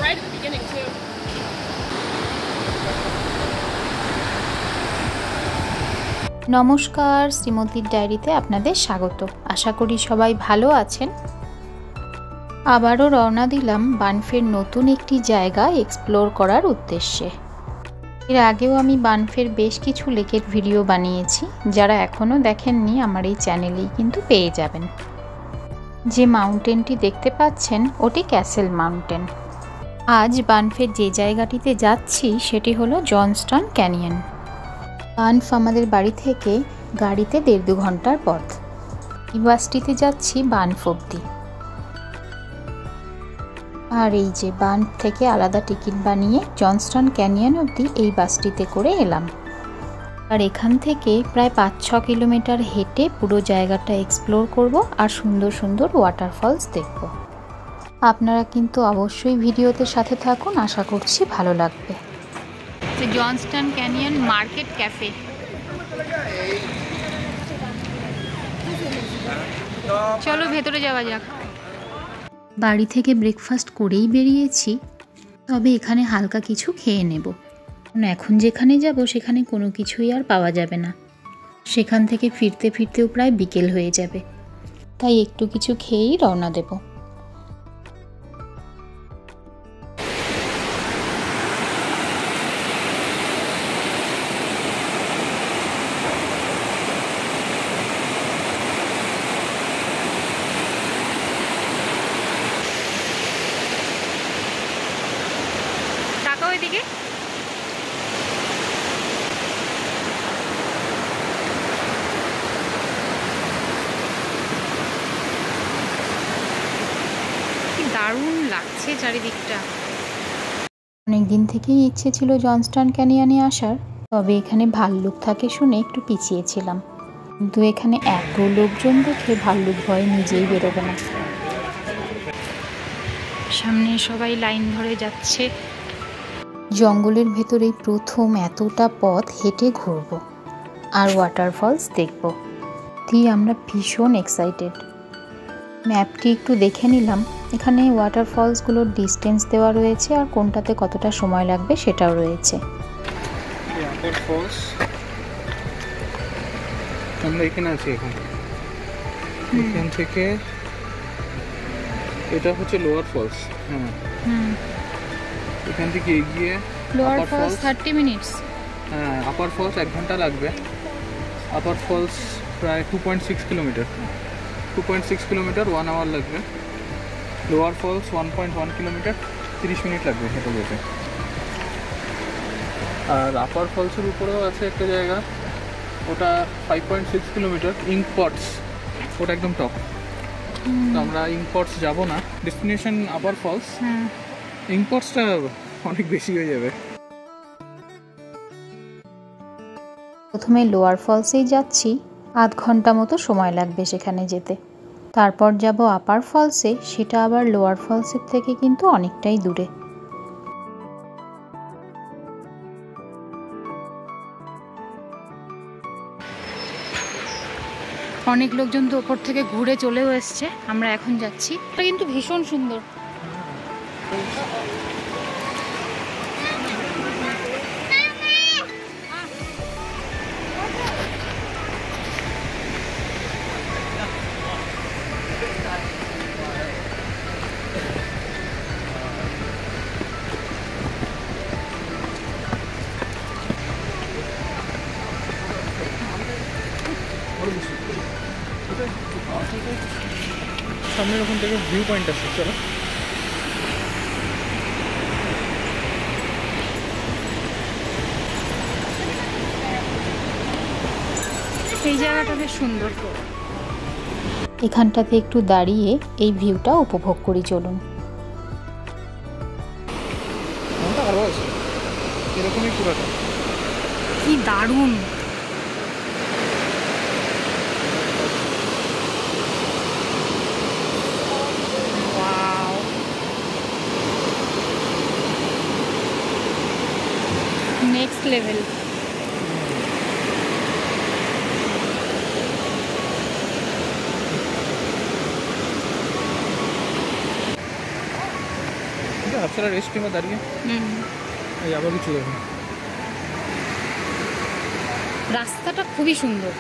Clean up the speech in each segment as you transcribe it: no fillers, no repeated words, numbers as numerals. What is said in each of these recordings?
right at the beginning too. নমস্কার, শ্রীমতীর ডায়েরিতে আপনাদের স্বাগত। আশা করি সবাই ভালো আছেন। আবারও রওনা দিলাম বানফের নতুন একটি জায়গা এক্সপ্লোর করার উদ্দেশ্যে। এর আগেও আমি বানফের বেশ কিছু লেকের ভিডিও বানিয়েছি, যারা এখনও দেখেননি আমার এই চ্যানেলেই কিন্তু পেয়ে যাবেন। যে মাউন্টেনটি দেখতে পাচ্ছেন ওটি ক্যাসেল মাউন্টেন। আজ বানফের যে জায়গাটিতে যাচ্ছি সেটি হলো জনস্টন ক্যানিয়ন। বানফ আমাদের বাড়ি থেকে গাড়িতে 1.5-2 ঘন্টার পথ। এই বাসটিতে যাচ্ছি বানফ অবধি। আর এই যে বানফ থেকে আলাদা টিকিট বানিয়ে জনস্টন ক্যানিয়ন অবধি এই বাসটিতে করে এলাম। আর এখান থেকে প্রায় 5-6 কিলোমিটার হেঁটে পুরো জায়গাটা এক্সপ্লোর করব আর সুন্দর সুন্দর ওয়াটারফলস দেখব। আপনারা কিন্তু অবশ্যই ভিডিওতে সাথে থাকুন, আশা করছি ভালো লাগবে। Johnston canyon market cafe. চলো ভেতরে যাওয়া যাক। বাড়ি থেকে ব্রেকফাস্ট করেই বেরিয়েছি, তবে এখানে হালকা কিছু খেয়ে নেব। এখন যেখানে যাব সেখানে কোনো কিছুই আর পাওয়া যাবে না। সেখান থেকে ফিরতে ফিরতেও প্রায় বিকেল হয়ে যাবে, তাই একটু কিছু খেয়েই রওনা দেব। ওইদিকে কি দারুণ লাগছে চারিদিকটা। অনেকদিন থেকেই ইচ্ছে ছিল জনস্টন ক্যানিয়নে আসার, তবে এখানে ভাল্লুক থাকে শুনে একটু পিছিয়েছিলাম। কিন্তু এখানে এত লোকজন দেখে ভাল্লুক ভয়ে নিজেই বেরোবে না। সামনে সবাই লাইন ধরে যাচ্ছে। জঙ্গলের ভেতরেই প্রথম এতটা পথ হেঁটে ঘুরব আর ওয়াটারফলস দেখব। আমরা ভীষণ এক্সাইটেড। ম্যাপটি একটু দেখে নিলাম। এখানে ওয়াটারফলসগুলোর ডিস্টেন্স দেওয়া রয়েছে আর কোনটাতে কতটা সময় লাগবে সেটাও রয়েছে। আমরা এখানে আছি। এখান থেকে এটা হচ্ছে লোয়ার ফলস। হ্যাঁ, এখান থেকে এগিয়ে লোয়ার ফলস 30 মিনিটস। হ্যাঁ, আপার ফলস 1 ঘন্টা লাগবে। আপার ফলস প্রায় 2.6 কিলোমিটার, 1 আওয়ার লাগবে। লোয়ার ফলস 1.1 কিলোমিটার, 30 মিনিট লাগবে হেঁটে যেতে। আর আপার ফলসের উপরেও আছে একটা জায়গা, ওটা 5.6 কিলোমিটার, ইঙ্ক পটস, ওটা একদম টপ। তো আমরা ইঙ্ক পটস যাবো না, ডেস্টিনেশন আপার ফলস। ইঙ্ক পটসটা অনেক বেশি হয়ে যাবে। প্রথমে লোয়ার ফলসেই যাচ্ছি, 0.5 ঘন্টা মতো সময় লাগবে সেখানে যেতে। তারপর যাব আপার ফলসে, সেটা আবার লোয়ার ফলসের থেকে কিন্তু অনেকটাই দূরে। অনেক লোকজন তো ওপর থেকে ঘুরে চলেও এসছে। আমরা এখন যাচ্ছি। এটা কিন্তু ভীষণ সুন্দর। সামনের ওখান থেকে ভিউ পয়েন্ট আছে, চলো। এই জায়গাটা বেশ সুন্দর। এখানটাতে একটু দাঁড়িয়ে এই ভিউটা উপভোগ করি, চলুন। এরকমই পুরোটা। কি দারুণ! Next level. বাচ্চারা রেস্ট টিমে দাঁড়িয়ে এই আবার কিছু দেবে। রাস্তাটা খুবই সুন্দর।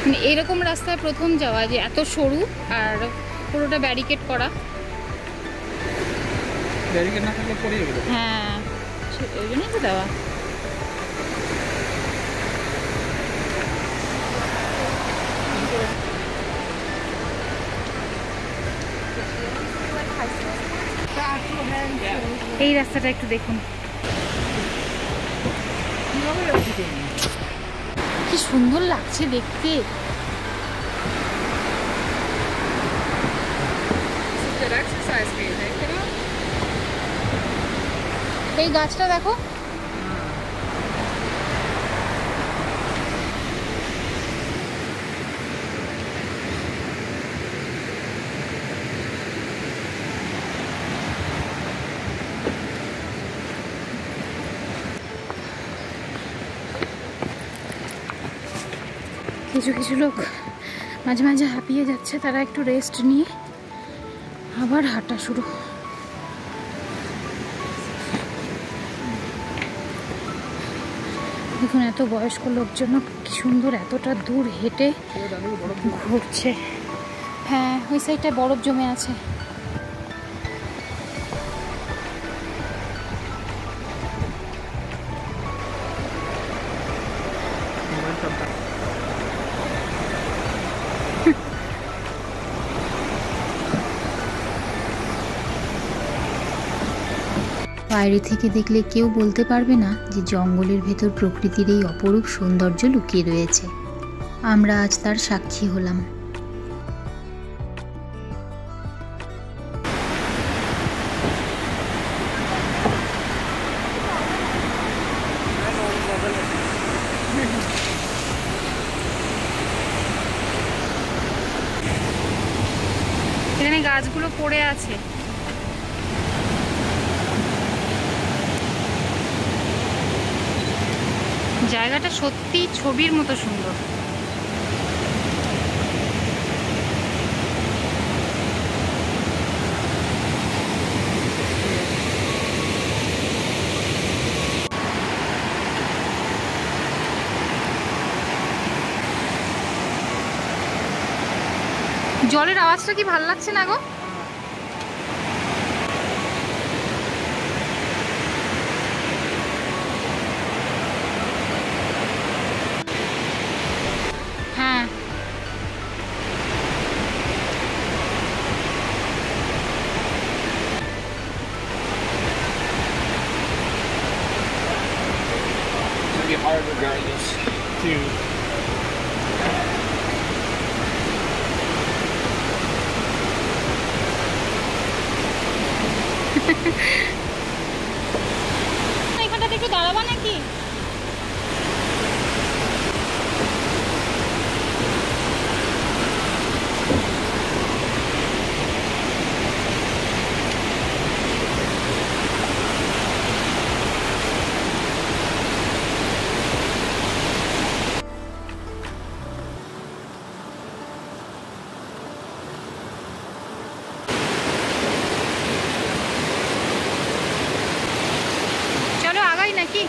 মানে এরকম রাস্তায় প্রথম যাওয়া যে এত সরু আর পুরোটা ব্যারিকেড করা। ব্যারিকেড না থাকলে পড়ে যাবে। হ্যাঁ, ওই জন্যই তো দেওয়া। এই রাস্তাটা একটু দেখুন, কি সুন্দর লাগছে দেখতে। এই গাছটা দেখো, কিছু কিছু লোক মাঝে মাঝে হাঁপিয়ে যাচ্ছে, তারা একটু রেস্ট নিয়ে আবার হাঁটা শুরু। দেখুন এত বয়স্ক লোকজন কি সুন্দর এতটা দূর হেঁটে ঘুরছে। হ্যাঁ, ওই সাইডটায় বরফ জমে আছে। বাইরে থেকে দেখলে কেউ বলতে পারবে না যে জঙ্গলের ভেতর প্রকৃতির এই অপরূপ সৌন্দর্য লুকিয়ে রয়েছে। আমরা আজ তার সাক্ষী হলাম। এখানে গাছগুলো পড়ে আছে। জায়গাটা সত্যি ছবির মতো সুন্দর। জলের আওয়াজটা কি ভাল লাগছে না গো? হ্যাঁ, Be hard regardless to এখানটাতে একটু দাঁড়াবা নাকি? চলো আগাই নাকি?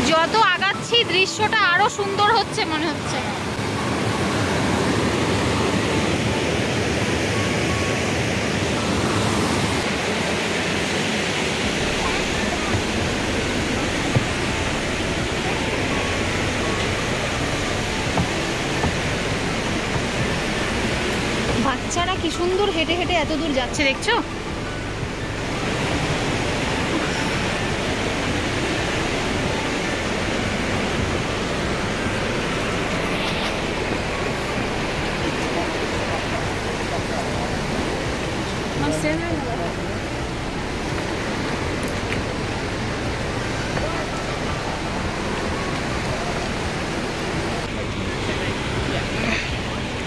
যত আগাচ্ছি দৃশ্যটা আরো সুন্দর হচ্ছে মনে হচ্ছে। বাচ্চারা কি সুন্দর হেঁটে হেঁটে এত দূর যাচ্ছে দেখছো?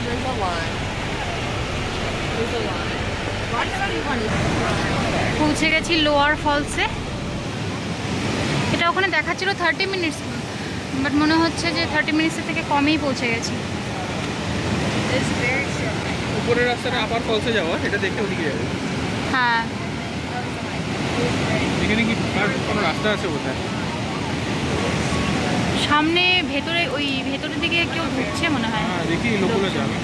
There's a line. পৌঁছে গেছি লোয়ার ফলসে। এটা ওখানে দেখাচ্ছিল 30 মিনিটস, বাট মনে হচ্ছে যে 30 মিনিটসের থেকে কমেই পৌঁছে গেছি। উপরের রাস্তাটা আপার ফলসে যাওয়া, এটা দেখে ওদিকে যাবে। হ্যাঁ, এখানে কি কোনো রাস্তা আছে বোধহয়? সামনে ভেতরে, ওই ভেতরের দিকে কেউ ঢুকছে মনে হয়। হ্যাঁ, দেখি লোকগুলো যাবে।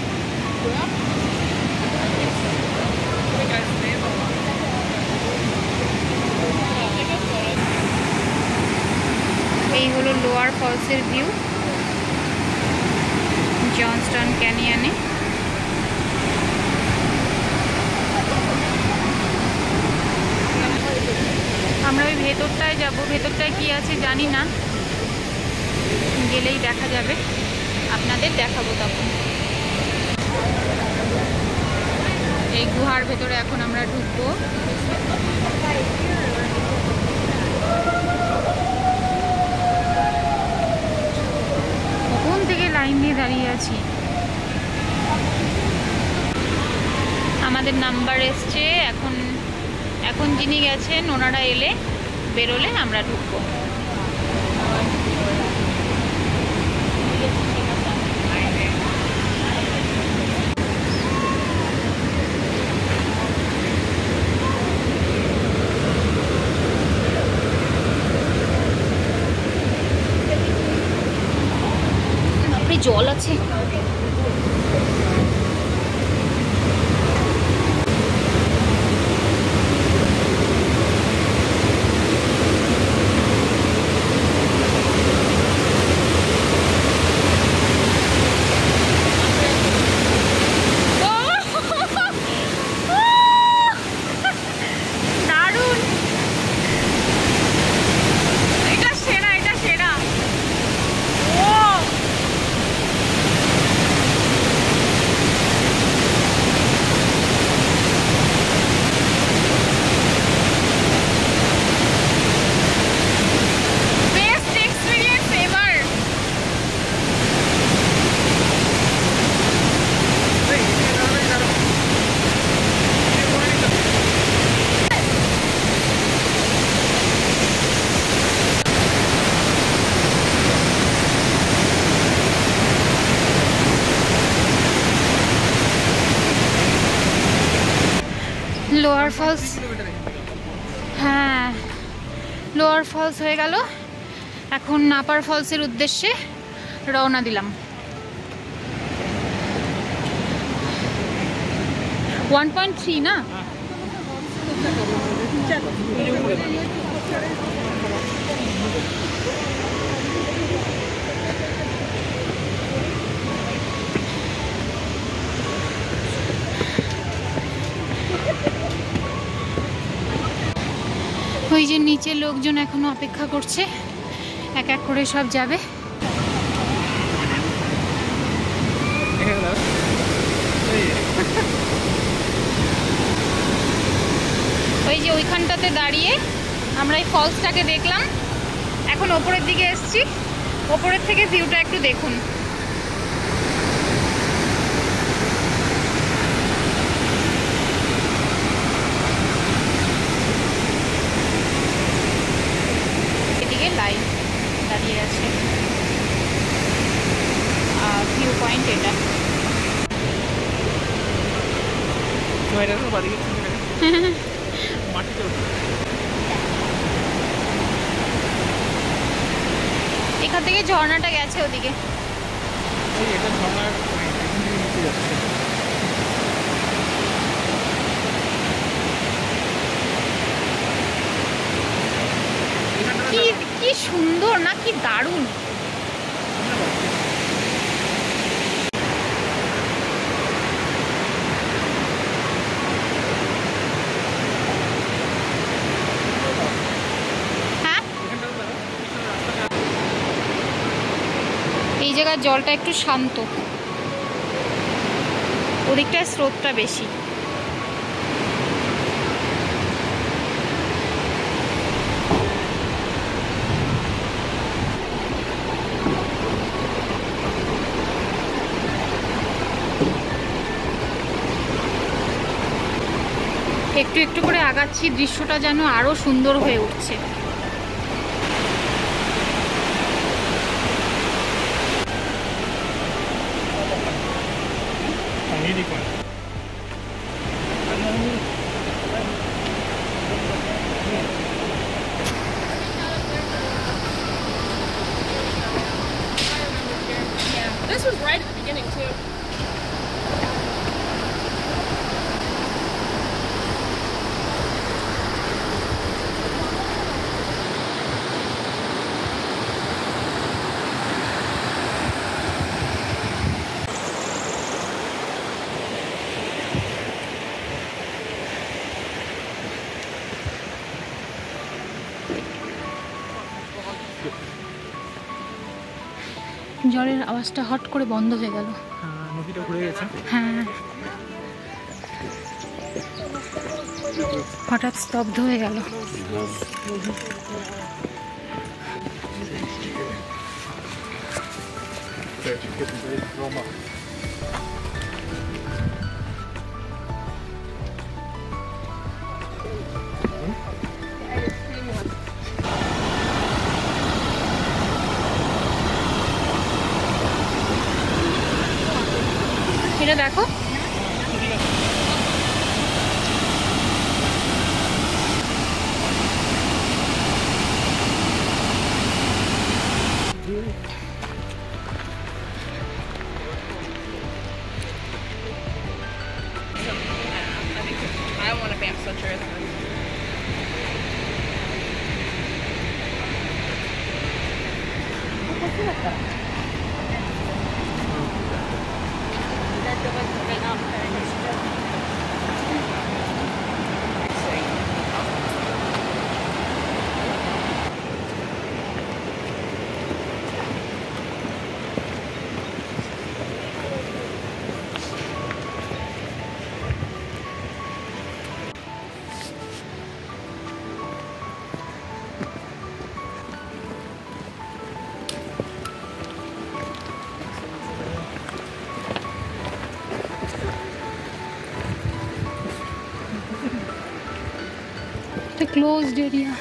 এই হলো লোয়ার ফলসের ভিউ জনস্টন ক্যানিয়নে। আমরা ওই ভেতরটায় যাব, ভেতরটায় কি আছে জানি না, গেলেই দেখা যাবে, আপনাদের দেখাবো তখন। এই গুহার ভেতরে এখন আমরা ঢুকবো। কখন থেকে লাইন দিয়ে দাঁড়িয়ে আছি। আমাদের নাম্বার এসছে, এখন যিনি গেছেন ওনারা এলে বেরোলে আমরা ঢুকবো। জল আছে। লোয়ার ফলস, হ্যাঁ লোয়ার ফলস হয়ে গেল। এখন আপার ফলসের উদ্দেশ্যে রওনা দিলাম। 1.3 না? ওই যে নিচে লোকজন এখনো অপেক্ষা করছে, এক এক করে সব যাবে। ওই যে ওইখানটাতে দাঁড়িয়ে আমরা এই ফলসটাকে দেখলাম, এখন ওপরের দিকে এসছি। ওপরের থেকে ভিউটা একটু দেখুন। এদিকে লাইন দাঁড়িয়ে আছে, ভিউ পয়েন্ট এটা। এখান থেকে ঝর্ণাটা গেছে ওদিকে। কি সুন্দর না, কি দারুণ। এই জায়গার জলটা একটু শান্ত, ওদিকটায় স্রোতটা বেশি। একটু একটু করে আগাচ্ছি, দৃশ্যটা যেন আরো সুন্দর হয়ে উঠছে। This was right at the beginning too. জলের আওয়াজটা হট করে বন্ধ হয়ে গেল। নদীটা ঘুরে গেছে। হ্যাঁ, হঠাৎ স্তব্ধ হয়ে গেল। এটা দেখো, I want a BAM sweatshirt. এটা ক্লোজড এরিয়া।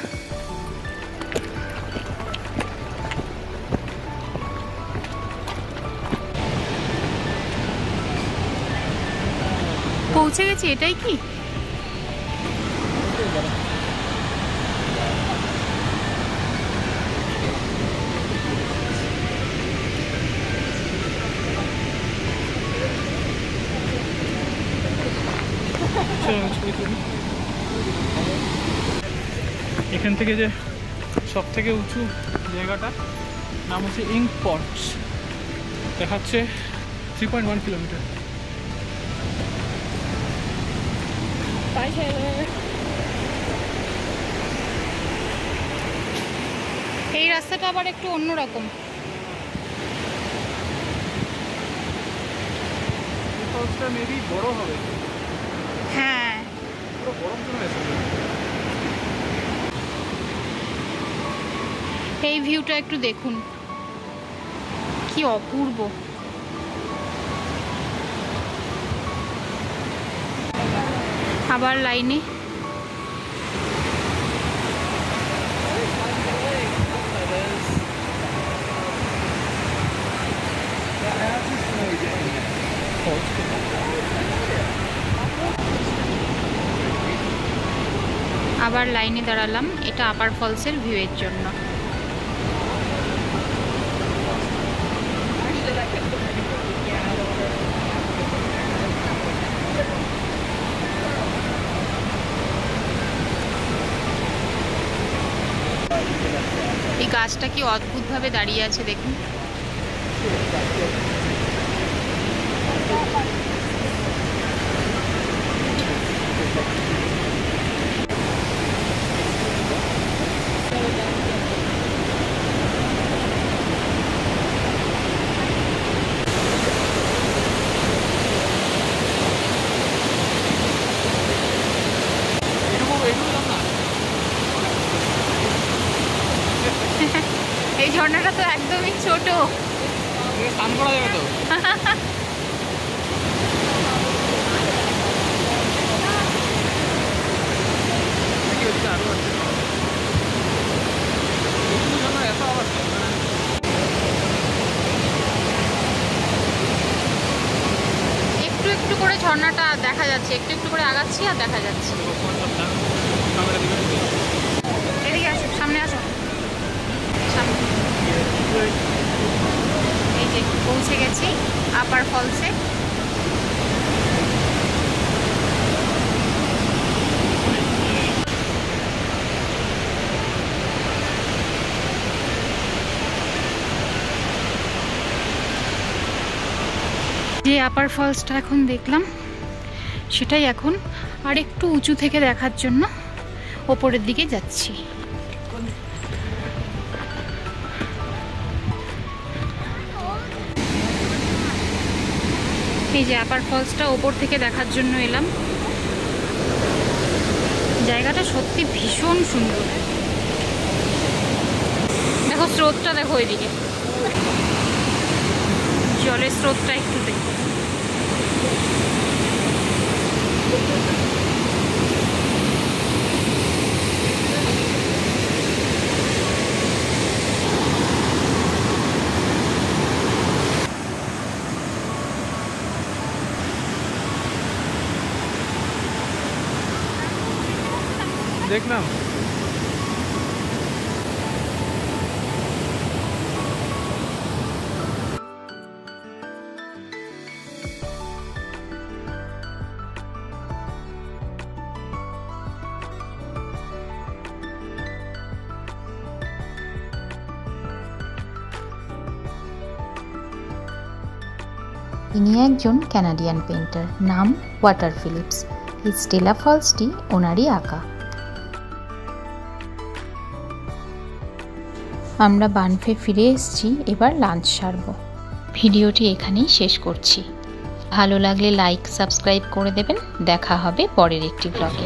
পৌঁছে গেছি, এটাই কি? এখান থেকে যে সব থেকে উঁচু জায়গাটা নাম হচ্ছে ইঙ্ক পটস, দেখাচ্ছে 3.1 কিলোমিটার। Bye, Taylor. এই রাস্তাটা আবার একটু অন্যরকম। ফলসটা মেবি বড় হবে। হ্যাঁ, পুরো গরম জমে আছে। এই ভিউটা একটু দেখুন, কি অপূর্ব। আবার লাইনে। আবার লাইনে দাঁড়ালাম, এটা আপার ফলসের ভিউয়ের জন্য। এই গাছটা কি অদ্ভুতভাবে দাঁড়িয়ে আছে দেখুন। এই ঝর্ণাটা তো একদমই ছোট। স্নান করা যাবে তো? দিকে আরও আছে। এত আবার একটু একটু করে ঝর্ণাটা দেখা যাচ্ছে, একটু একটু করে আগাচ্ছি আর দেখা যাচ্ছে। এদিকে আসো, সামনে আসো, সামনে। এই যে পৌঁছে গেছি আপার ফলসে। যে আপার ফলসটা এখন দেখলাম, সেটাই এখন আর একটু উঁচু থেকে দেখার জন্য ওপরের দিকে যাচ্ছি। এই যে আপার ফলসটা ওপর থেকে দেখার জন্য এলাম। জায়গাটা সত্যি ভীষণ সুন্দর। দেখো স্রোতটা, দেখো ওইদিকে জলের স্রোতটা একটু দেখো। দেখলাম ইনি একজন কানাডিয়ান পেইন্টার, নাম ওয়াটার ফিলিপস। এই স্টেলা ফলসটি ওনারই আঁকা। আমরা বানফে ফিরে এসেছি, এবার লাঞ্চ সারব। ভিডিওটি এখানেই শেষ করছি। ভালো লাগলে লাইক সাবস্ক্রাইব করে দেবেন। দেখা হবে পরের একটি ব্লগে।